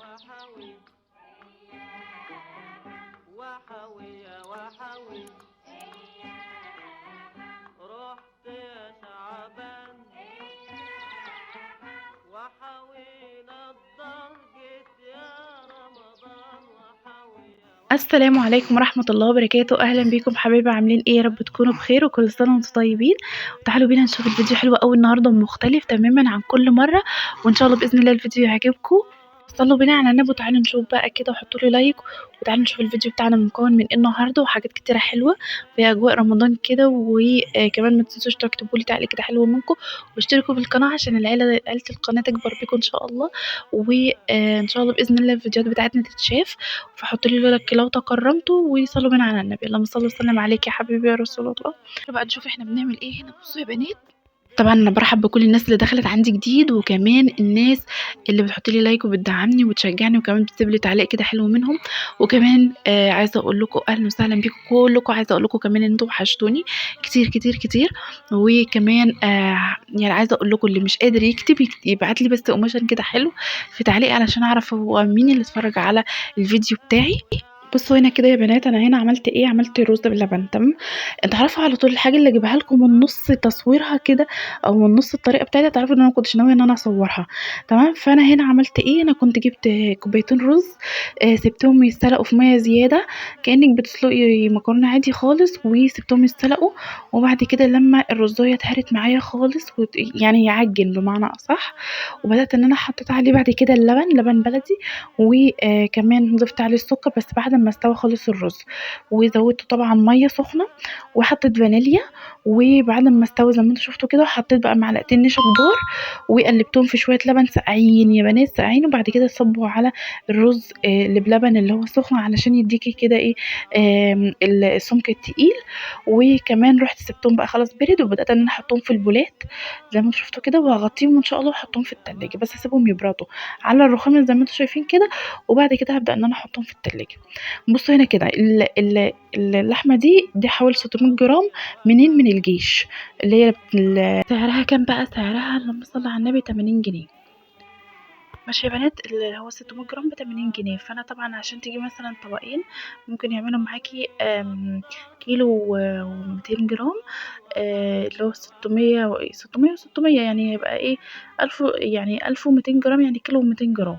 وحوي وحوي يا وحوي رحت يا شعبان وحوينا الضهجة يا رمضان وحوي السلام عليكم ورحمة الله وبركاته. أهلا بيكم حبايبي، عاملين ايه؟ يا رب تكونوا بخير وكل سنة وانتم طيبين. وتعالوا بينا نشوف الفيديو حلو قوي النهاردة ومختلف تماما عن كل مرة، وإن شاء الله بإذن الله الفيديو يعجبكم. صلوا بينا على النبي وتعالوا نشوف بقى كده، وحطوا لي لايك وتعالوا نشوف الفيديو بتاعنا مكون من ايه النهارده، وحاجات كتيرة حلوة في أجواء رمضان كده. وكمان ما تنسوش تكتبوا لي تعليق كده حلو منكم، واشتركوا في القناة عشان عيلة القناة تكبر بيكم إن شاء الله. وإن شاء الله بإذن الله الفيديوهات بتاعتنا تتشاف. فحطوا لي لايك لو تكرمتوا، وصلوا بينا على النبي. اللهم صل وسلم عليك يا حبيبي يا رسول الله. بقى نشوف احنا بنعمل ايه هنا. بصوا يا بنات، طبعا انا برحب بكل الناس اللي دخلت عندي جديد، وكمان الناس اللي بتحط لي لايك وبتدعمني وتشجعني، وكمان بتسيب لي تعليق كده حلو منهم. وكمان عايزه اقول لكم اهلا وسهلا بيكم كلكم. عايزه اقول لكم كمان ان انتوا وحشتوني كتير كتير كتير. وكمان يعني عايزه اقول لكم اللي مش قادر يكتب يبعت لي بس ايموشن كده حلو في تعليق، علشان اعرف هو مين اللي اتفرج على الفيديو بتاعي. بصوا هنا كده يا بنات، انا هنا عملت ايه؟ عملت رز باللبن. تمام؟ انت عارفه على طول الحاجه اللي اجيبها لكم من نص تصويرها كده، او من نص الطريقه بتاعتها، تعرفوا ان انا ما كنتش ناويه ان انا اصورها. تمام؟ فانا هنا عملت ايه؟ انا كنت جبت كوبايتين رز، سبتهم يتسلقوا في ميه زياده، كانك بتسلقي مكرونه عادي خالص، وسبتهم يتسلقوا. وبعد كده لما الرزايه اتهرت معايا خالص يعني يعجن بمعنى اصح، وبدات ان انا حطيت عليه بعد كده اللبن، لبن بلدي. وكمان ضفت عليه السكر بس بعد ما استوى خالص الرز. وزودت طبعا ميه سخنه، وحطيت فانيليا. وبعد ما استوى زي ما انتوا شفتوا كده، حطيت بقى معلقتين نشا كبار، وقلبتهم في شويه لبن ساقعين يا بنات، ساقعين. وبعد كده صبوا على الرز اللي بلبن اللي هو سخن، علشان يديكي كده ايه، السمك التقيل. وكمان رحت سبتهم بقى خلاص برد، وبدات ان انا احطهم في البولات زي ما انتوا شفتوا كده، وهغطيهم ان شاء الله واحطهم في التلاجة، بس هسيبهم يبردوا على الرخام زي ما انتوا شايفين كده. وبعد كده هبدا ان انا احطهم في التلاجة. بصوا هنا كده اللحمه دي حوالي 600 جرام، من الجيش، اللي هي سعرها كام بقى؟ سعرها اللهم صل على النبي 80 جنيه. ماشي يا بنات، اللي هو 600 جرام ب80 جنيه. فانا طبعا عشان تجي مثلا طبقين ممكن يعملوا معاكي كيلو و200 جرام، اللي هو 600 و600 يعني يبقى ايه، 1000، يعني 1200 جرام، يعني كيلو و200 جرام.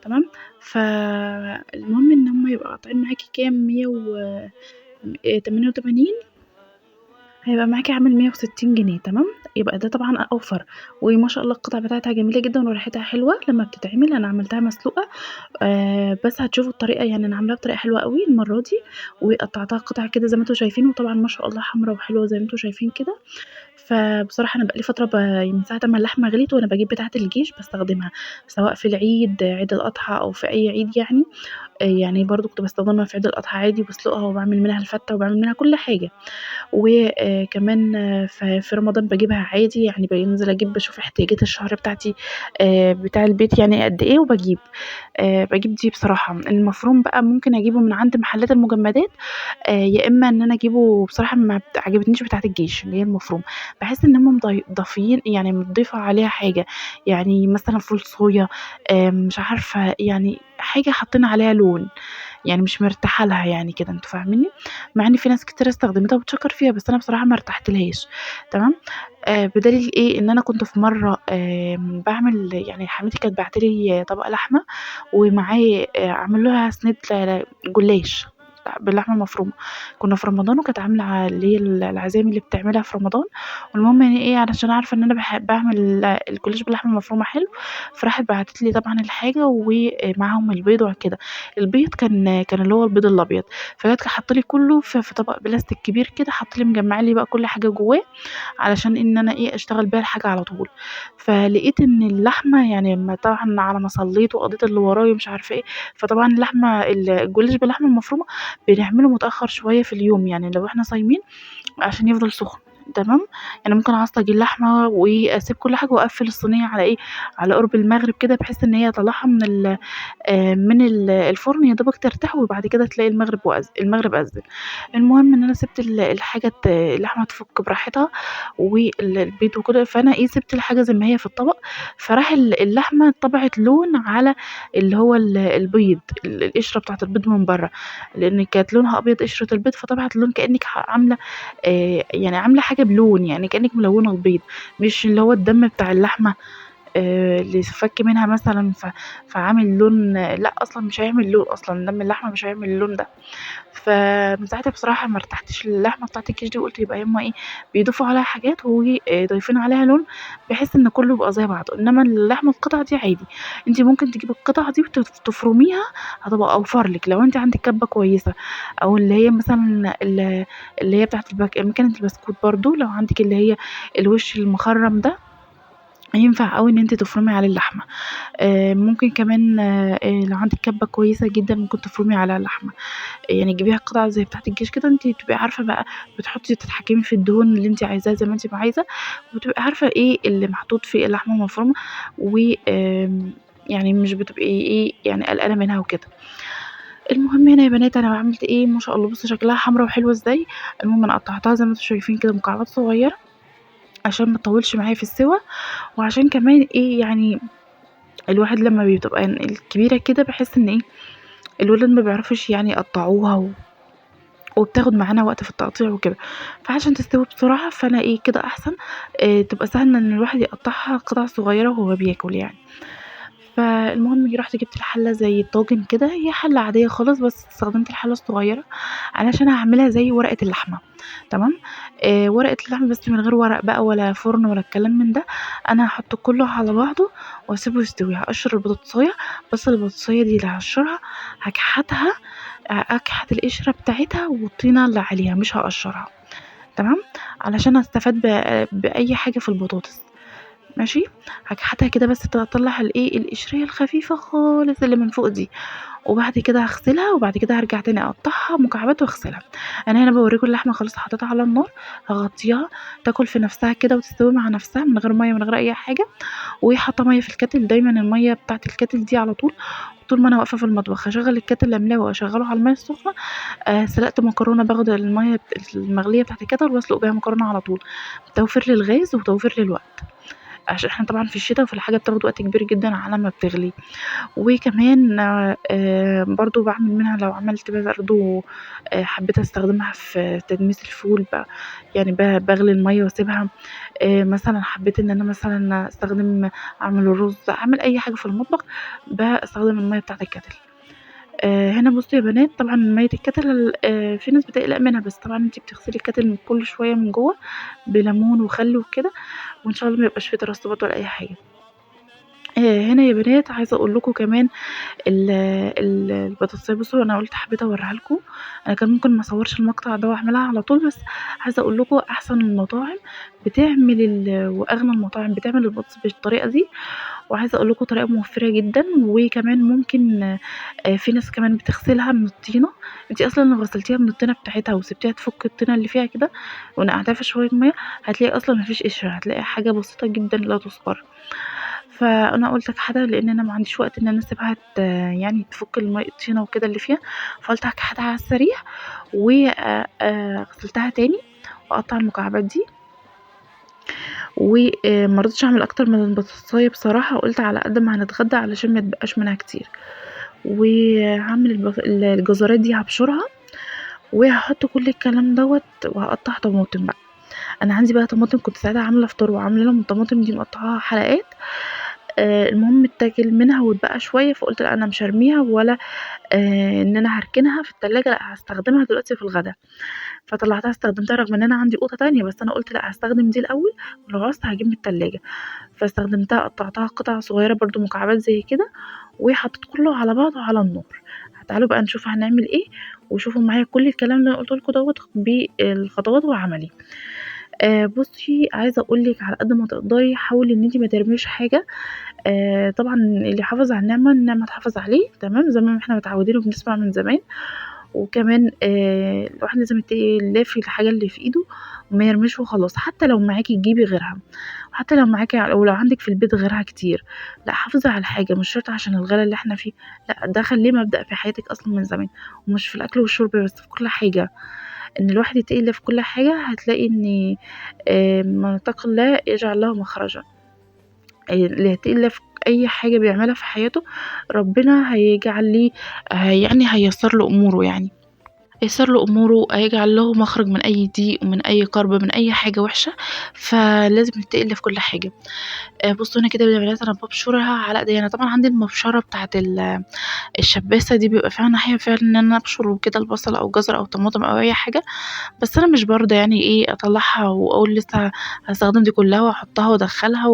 تمام؟ فالمهم ان هم يبقى قاطعين معاكي كام، 188، هيبقى معاكي عامل 160 جنيه. تمام؟ يبقى ده طبعا اوفر. وما شاء الله القطع بتاعتها جميله جدا وريحتها حلوه لما بتتعمل. انا عملتها مسلوقه، بس هتشوفوا الطريقه، يعني انا عاملاها بطريقه حلوه قوي المره دي. وقطعتها قطع كده زي ما انتم شايفين، وطبعا ما شاء الله حمرا وحلوه زي ما انتم شايفين كده. فبصراحه انا بقالي فتره من ساعه ما اللحمه غليت وانا بجيب بتاعه الجيش بستخدمها، سواء في العيد، عيد الاضحى، او في اي عيد يعني. يعني برضو كنت بستخدمها في عيد الاضحى عادي، بسلقها وبعمل منها الفته وبعمل منها كل حاجه. وكمان في رمضان باجيبها عادي، يعني بانزل اجيب بشوف احتياجات الشهر بتاعتي، بتاع البيت يعني قد ايه، وبجيب باجيب دي. بصراحة المفروم بقى ممكن اجيبه من عند محلات المجمدات، يا اما ان انا اجيبه. بصراحة ما عجبتنيش بتاعة الجيش اللي هي المفروم، بحس ان هم مضيفين، يعني مضيفة عليها حاجة، يعني مثلا فول صويا، مش عارفة، يعني حاجة حاطين عليها لون، يعني مش مرتاحة لها يعني كده، انتوا فاهميني؟ مع ان في ناس كتير استخدمتها وبتشكر فيها، بس انا بصراحة ما ارتحتلهاش. تمام؟ بدليل ايه؟ ان انا كنت في مرة بعمل، يعني حماتي كانت بعتلي طبق لحمة ومعاه عامل لها صينية جلاش باللحمة المفرومة. كنا في رمضان، وكانت عاملة اللي هي العزايم اللي بتعملها في رمضان. والمهم يعني ايه، علشان عارفة ان انا بحب بعمل الجلاش باللحمة المفرومة حلو، فراحت بعتت لي طبعا الحاجة ومعاهم البيض وكده. البيض كان اللي هو البيض الابيض. فجت حط لي كله في طبق بلاستيك كبير كده، حط لي مجمع لي بقى كل حاجة جواه، علشان ان انا ايه، اشتغل بيها الحاجة على طول. فلقيت ان اللحمة، يعني لما طبعا على ما صليت وقضيت اللي ورايا ومش عارفة ايه، فطبعا اللحمة الجلاش باللحمة المفرومة بنعمله متأخر شوية في اليوم، يعني لو احنا صايمين عشان يفضل سخن. تمام. يعني ممكن اعصج اللحمه واسيب كل حاجه واقفل الصينيه على ايه، على قرب المغرب كده، بحيث ان هي اطلعها من الفرن يا دوبك ترتاح، وبعد كده تلاقي المغرب أذن. المهم ان انا سبت اللحمه تفك براحتها والبيض وكده، فانا ايه سبت الحاجه زي ما هي في الطبق. فراح اللحمه طبعت لون على اللي هو البيض، القشره بتاعت البيض من بره، لان كانت لونها ابيض قشره البيض، فطبعت لون كانك عامله يعني عامله حاجه بلون، يعني كانك ملونه البيض، مش اللي هو الدم بتاع اللحمه اللي فك منها مثلا فعامل لون. لا اصلا مش هيعمل لون، اصلا دم اللحمه مش هيعمل اللون ده. فمن ساعتها بصراحه ما ارتحتش للحمه بتاعت الكيش دي، وقلت يبقى هما ايه بيضيفوا عليها حاجات وضايفين عليها لون، بحيث ان كله يبقى زي بعضه. انما اللحمه القطع دي عادي، انت ممكن تجيبي القطع دي وتفرميها، هتبقى اوفر لك لو انت عندك كبه كويسه، او اللي هي مثلا اللي هي بتاعت مكنه البسكوت برضو، لو عندك اللي هي الوش المخرم ده ينفع قوي ان انت تفرمي عليه اللحمه. ممكن كمان لو عندك كبه كويسه جدا ممكن تفرمي على اللحمه، يعني تجيبيها قطع زي بتاعه الجيش كده، انت تبقي عارفه بقى بتحطي تتحكمي في الدهون اللي انت عايزاه زي ما انت عايزه، وتبقي عارفه ايه اللي محطوط في اللحمه المفرومه، و يعني مش بتبقي ايه يعني قلقانه منها وكده. المهم هنا يا بنات انا عملت ايه، ما شاء الله بصوا شكلها حمرا وحلوه ازاي. المهم انا قطعتها زي ما انتم شايفين كده مكعبات صغيره، عشان ما تطولش معايا في السوا، وعشان كمان ايه يعني الواحد لما بتبقى الكبيرة كده بحس ان ايه الولاد ما بيعرفوش يعني يقطعوها وبتاخد معانا وقت في التقطيع وكده، فعشان تستوي بسرعة فانا ايه كده احسن تبقى سهلة ان الواحد يقطعها قطع صغيرة وهو بياكل يعني. فالمهم رحت جبت الحلة زي الطاجن كده، هي حلة عادية خالص بس استخدمت الحلة الصغيرة علشان هعملها زي ورقة اللحمة. تمام. ورقة اللحمة بس من غير ورق بقى ولا فرن ولا الكلام من ده، انا هحط كله على بعضه واسيبه يستوي. هقشر البطاطساية، بس البطاطساية دي اللي هقشرها هكحتها، اكحت القشرة بتاعتها والطينة اللي عليها مش هقشرها. تمام. علشان استفاد باي حاجة في البطاطس. ماشي. هكحتها كده بس تطلع الايه القشريه الخفيفه خالص اللي من فوق دي، وبعد كده هغسلها، وبعد كده هرجع تاني اقطعها مكعبات واغسلها. انا هنا بوريكم اللحمه خلاص حطيتها على النار، هغطيها تاكل في نفسها كده وتستوي مع نفسها من غير ميه من غير اي حاجه. وحاطه ميه في الكاتل، دايما الميه بتاعه الكاتل دي على طول، طول ما انا واقفه في المطبخ هشغل الكاتل املاه واشغله على الميه السخنه. سلقت مكرونه، باخد الميه المغليه بتاعه الكاتل واسلق بيها مكرونه على طول، توفير للغاز وتوفير للوقت، عشان احنا طبعا في الشتاء وفي الحاجة بتاخد وقت كبير جدا على ما بتغلي. وكمان برضو بعمل منها لو عملت برضو حبيت استخدمها في تدميس الفول بقى، يعني بغلي المية واسيبها. مثلا حبيت ان انا مثلا استخدم اعمل الرز، اعمل اي حاجة في المطبخ بستخدم المية بتاعة الكتل. هنا بصوا يا بنات طبعا مية الكتل في ناس بتقلق منها، بس طبعا انتي بتغسلي الكتل من كل شوية من جوه بليمون وخل وكده، وان شاء الله ما يبقاش فيه ترسبات ولا اي حاجه. هنا يا بنات عايزه اقول لكم كمان البطاطسايه، بصوا انا قلت حبيت اوريها لكم، انا كان ممكن ما اصورش المقطع ده واعملها على طول، بس عايزه اقول لكم احسن المطاعم بتعمل واغنى المطاعم بتعمل البطاطس بالطريقه دي، وعايزه اقول لكم طريقه موفره جدا. وكمان ممكن في ناس كمان بتغسلها من الطينه، انت اصلا لو غسلتيها من الطينه بتاعتها وسبتيها تفك الطينه اللي فيها كده ونقعتها في شويه ميه، هتلاقي اصلا مفيش قشره، هتلاقي حاجه بسيطه جدا لا تذكر. فانا قلت اكحتها لان انا ما عنديش وقت ان انا اسيبها يعني تفك الطينه وكده اللي فيها، فقلت اكحتها على السريع وغسلتها تاني واقطع المكعبات دي. وما رضيتش اعمل اكتر من البطاطسايه بصراحه، قلت على قد ما هنتغدى علشان ما تبقاش منها كتير. وهعمل الجزرات دي هبشرها، وهحط كل الكلام دوت، وهقطع طماطم بقى. انا عندي بقى طماطم كنت ساعتها عامله فطار وعامله لهم الطماطم دي مقطعاها حلقات، المهم اتاكل منها واتبقى شويه، فقلت لا انا مش هرميها ولا ان انا هركنها في التلاجة، لا هستخدمها دلوقتي في الغدا. فطلعتها استخدمتها رغم ان انا عندي قوطه تانية، بس انا قلت لا هستخدم دي الاول ولو عوزت هجيب من التلاجة. فاستخدمتها قطعتها قطع صغيره برضو مكعبات زي كده، وحطيت كله على بعضه على النار. تعالوا بقى نشوف هنعمل ايه، وشوفوا معايا كل الكلام اللي انا قلت لكم دوت بالخطوات وعملي. بصي عايزه اقول لك على قد ما تقدري حاولي ان انت ما ترميش حاجه. طبعا اللي يحافظ على النعمه تحافظ عليه، تمام زي ما احنا متعودين وبنسمع من زمان. وكمان الواحد لازم يلاقي الحاجه اللي في ايده وما يرميش وخلاص. حتى لو معاكي تجيبي غيرها، حتى لو معاكي او لو عندك في البيت غيرها كتير، لا حافظي على الحاجه، مش شرط عشان الغلا اللي احنا فيه، لا ده خليه مبدأ في حياتك اصلا من زمان، ومش في الاكل والشرب بس، في كل حاجه. ان الواحد يتقل في كل حاجه، هتلاقي ان من اتقى الله يجعل له مخرجا. اللي هيتقل في اي حاجه بيعملها في حياته، ربنا هيجعل ليه يعني هيسر له اموره، يعني ييسر له اموره، هيجعل له مخرج من اي ضيق ومن اي كرب من اي حاجه وحشه. فلازم نتقل في كل حاجه. بصوا هنا كده يا بنات انا ببشرها على ايدي. انا طبعا عندي المبشره بتاعه الشباسه دي، بيبقى فيها ناحيه فعلا ان انا ابشر وكده البصل او جزر او طماطم او اي حاجه، بس انا مش برضه يعني ايه اطلعها واقول لسه هستخدم دي كلها واحطها وادخلها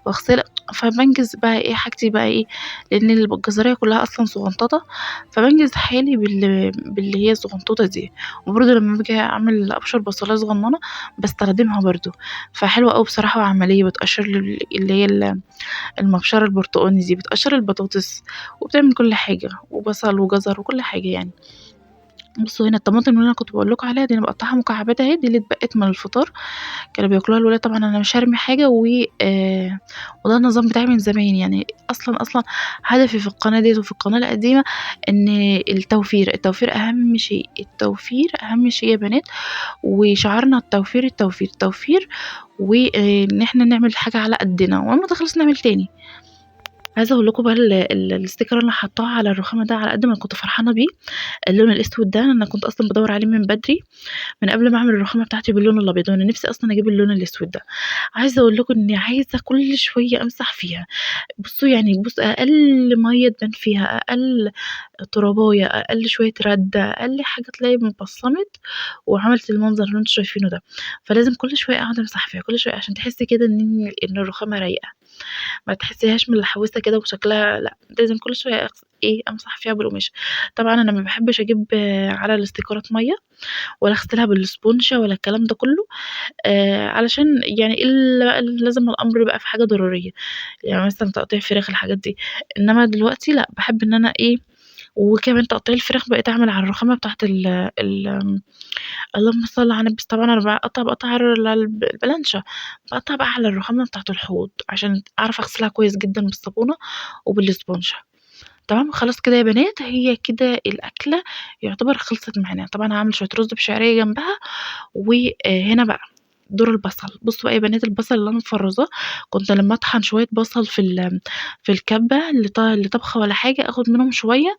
واغسلها. فبنجز بقى ايه حاجتي بقى ايه، لان الجزريه كلها اصلا صغنططه، فبنجز حالي باللي هي صغنطوطه دي. وبرضه لما باجي اعمل ابشر بصلايه صغننه بستخدمها برضه، فحلوه قوي بصراحه وعمليه. بتقشر اللي هي المبشره البرتقاني دي، بتقشر البطاطس وبتعمل كل حاجه، وبصل وجزر وكل حاجه يعني. بصوا هنا الطماطم اللي انا كنت بقول لكم عليها دي، انا بقطعها مكعبات اهي، دي اللي اتبقت من الفطار كانوا بياكلوها الولاد. طبعا انا مش هرمي حاجه وده النظام بتاعي من زمان يعني. اصلا هدفي في القناه ديت وفي القناه القديمه ان التوفير اهم شيء، التوفير اهم شيء يا بنات. وشعارنا التوفير وان احنا نعمل حاجه على قدنا، ولما تخلص نعمل تاني. عايزه اقول لكم بقى الستيكر اللي انا حطاه على الرخامه ده، على قد ما كنت فرحانه بيه، اللون الاسود ده انا كنت اصلا بدور عليه من بدري، من قبل ما اعمل الرخامه بتاعتي باللون الابيض، وانا نفسي اصلا اجيب اللون الاسود ده. عايزه اقول لكم اني عايزه كل شويه امسح فيها. بصوا يعني، بص اقل ميه تبان فيها، اقل ترابايه، اقل شويه رده، اقل حاجه تلاقي مبصمت وعملت المنظر اللي انتوا شايفينه ده. فلازم كل شويه اقعد امسح فيها كل شويه، عشان تحسي كده ان الرخامه رايقه، ما تحسيهاش ملحوسه كده وشكلها، لا لازم كل شويه ايه امسح فيها بالقماش. طبعا انا ما بحبش اجيب على الاستيكرات ميه، ولا اغسلها بالسبونشه ولا الكلام ده كله، علشان يعني الا بقى لازم الامر بقى في حاجه ضروريه، يعني مثلا تقطيع فراخ الحاجات دي. انما دلوقتي لا، بحب ان انا ايه. وكمان تقطيع الفراخ بقيت اعمل على الرخامه بتاعت ال اللهم صل على النبي. طبعا انا بقطع على البلانشة، بقطع بقى على الرخامه بتاعت الحوض عشان اعرف اغسلها كويس جدا بالصابونه وبالسبونشه. تمام خلاص كده يا بنات، هي كده الاكله يعتبر خلصت معانا. طبعا هعمل شويه رز بشعريه جنبها. وهنا بقى دور البصل. بصوا بقى يا بنات، البصل اللي انا مفرزاه، كنت لما اطحن شويه بصل في الكبه لطبخه ولا حاجه، اخد منهم شويه،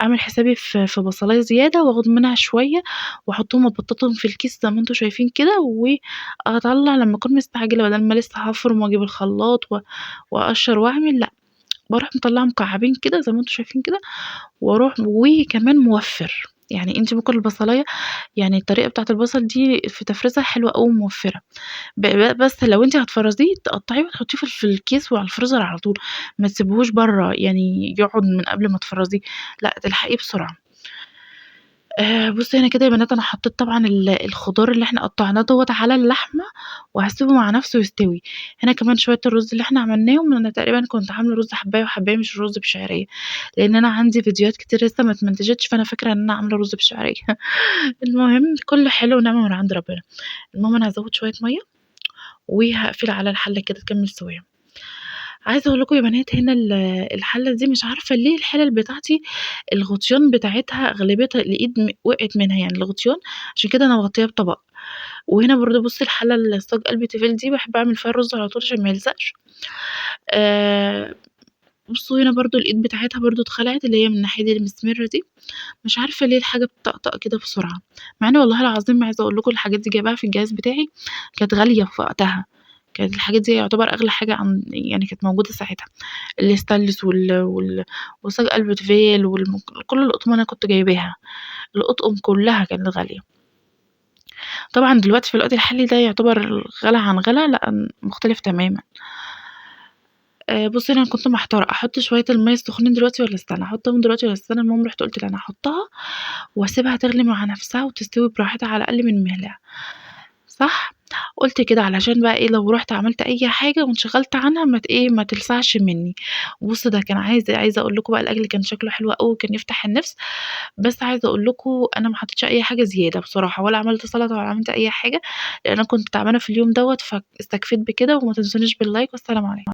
اعمل حسابي في بصلايه زياده، واخد منها شويه واحطهم وابططهم في الكيس زي ما انتم شايفين كده، واطلع لما اكون مستعجله بدل ما لسه هفرم واجيب الخلاط واقشر واعمل، لا باروح مطلعه مكعبين كده زي ما انتم شايفين كده، واروح وكمان موفر. يعني انت ممكن البصلايه، يعني الطريقه بتاعه البصل دي في تفريزها حلوه قوي موفره. بس لو انت هتفرزيه تقطعيه وتحطيه في الكيس وعلى الفريزر على طول، ما تسيبوهوش بره يعني يقعد من قبل ما تفرزيه، لا تلحقيه بسرعه. بصي هنا كده يا بنات، انا حطيت طبعا الخضار اللي احنا قطعناه دوت على اللحمه، وهسيبه مع نفسه يستوي. هنا كمان شويه الرز اللي احنا عملناهم، انا تقريبا كنت عامله رز حبايه وحبايه مش رز بشعريه، لان انا عندي فيديوهات كتير لسه ما اتمنتجتش، فانا فاكره ان انا عامله رز بشعريه. المهم كله حلو ونعمه من عند ربنا. المهم انا هزود شويه ميه وهقفل على الحله كده تكمل سويه. عايزه اقول لكم يا بنات، هنا الحله دي مش عارفه ليه الحلل بتاعتي الغطيان بتاعتها اغلبيتها الايد وقعت منها يعني الغطيان، عشان كده انا مغطيها بطبق. وهنا برضو بصي الحله الصاج قلب تيفال دي بحب اعمل فيها الرز على طول عشان ما يلزقش. آه بصوا هنا برضو الايد بتاعتها برضو اتخلعت، اللي هي من الناحيه دي المسمره دي، مش عارفه ليه الحاجه بتطقطق كده بسرعه، مع ان والله العظيم عايزه اقول لكم الحاجات دي جايباها في الجهاز بتاعي، كانت غاليه في وقتها، كانت الحاجات دي يعتبر اغلى حاجه عن يعني كانت موجوده ساعتها، الستانلس وصاج قلب تيفال كل الاطقم انا كنت جايباها، الاطقم كلها كانت غاليه. طبعا دلوقتي في الوقت الحالي ده يعتبر غلا عن غلا، لا مختلف تماما. بصي انا كنت محتاره احط شويه الميه السخنين دلوقتي ولا استنى، احطهم دلوقتي ولا استنى. المهم رحت قلت لا، انا هحطها واسيبها تغلي مع نفسها وتستوي براحتها على الاقل من مهلها، صح. قُلت كده علشان بقى إيه، لو رُحت عملت أي حاجة وانشغلت عنها ما تلسعش منّي. وبُصّوا ده كان عايزة أقول لكم بقى الأكل كان شكله حلو أوي وكان يفتح النِفس، بس عايزة أقول لكم أنا ما حطيتش أي حاجة زيادة بصراحة، ولا عملت سلطة ولا عملت أي حاجة، لإن أنا كنت تعبانة في اليوم دوّة، فاستكفيت بكده. وما تنسونيش باللايك، والسلام عليكم.